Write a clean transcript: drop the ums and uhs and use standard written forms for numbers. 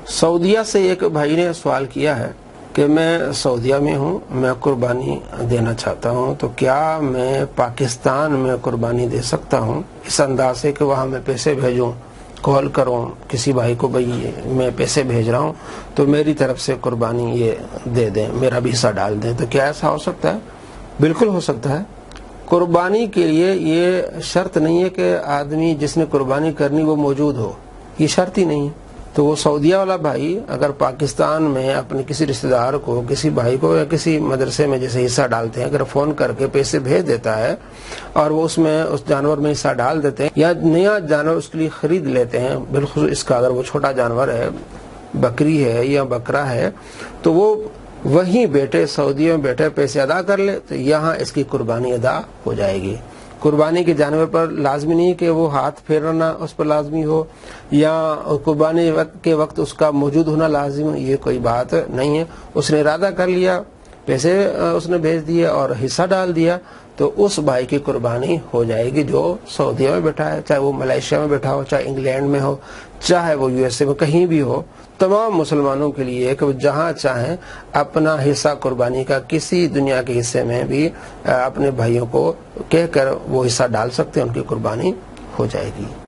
سعودیہ سے ایک بھائی نے سوال کیا ہے کہ میں سعودیہ میں ہوں، میں قربانی دینا چاہتا ہوں، تو کیا میں پاکستان میں قربانی دے سکتا ہوں اس انداز سے کہ وہاں میں پیسے بھیجوں، کال کروں کسی بھائی کو، بھائی میں پیسے بھیج رہا ہوں تو میری طرف سے قربانی یہ دے دیں، میرا بھی حصہ ڈال دیں؟ تو کیا ایسا ہو سکتا ہے؟ بالکل ہو سکتا ہے۔ قربانی کے لیے یہ شرط نہیں ہے کہ آدمی جس نے قربانی کرنی وہ موجود ہو، یہ شرط ہی نہیں ہے۔ تو وہ سعودیہ والا بھائی اگر پاکستان میں اپنے کسی رشتہ دار کو، کسی بھائی کو یا کسی مدرسے میں جیسے حصہ ڈالتے ہیں، اگر فون کر کے پیسے بھیج دیتا ہے اور وہ اس جانور میں حصہ ڈال دیتے ہیں یا نیا جانور اس کے لیے خرید لیتے ہیں، بالخصوص اس کا اگر وہ چھوٹا جانور ہے، بکری ہے یا بکرا ہے، تو وہ وہیں بیٹھے سعودیہ میں بیٹھے پیسے ادا کر لے تو یہاں اس کی قربانی ادا ہو جائے گی۔ قربانی کے جانور پر لازمی نہیں کہ وہ ہاتھ پھیرنا اس پر لازمی ہو یا قربانی کے وقت اس کا موجود ہونا لازم ہو، یہ کوئی بات نہیں ہے۔ اس نے ارادہ کر لیا، پیسے اس نے بھیج دیے اور حصہ ڈال دیا تو اس بھائی کی قربانی ہو جائے گی جو سعودیہ میں بیٹھا ہے، چاہے وہ ملائیشیا میں بیٹھا ہو، چاہے انگلینڈ میں ہو، چاہے وہ USA میں کہیں بھی ہو۔ تمام مسلمانوں کے لیے کہ وہ جہاں چاہیں اپنا حصہ قربانی کا کسی دنیا کے حصے میں بھی اپنے بھائیوں کو کہہ کر وہ حصہ ڈال سکتے ہیں، ان کی قربانی ہو جائے گی۔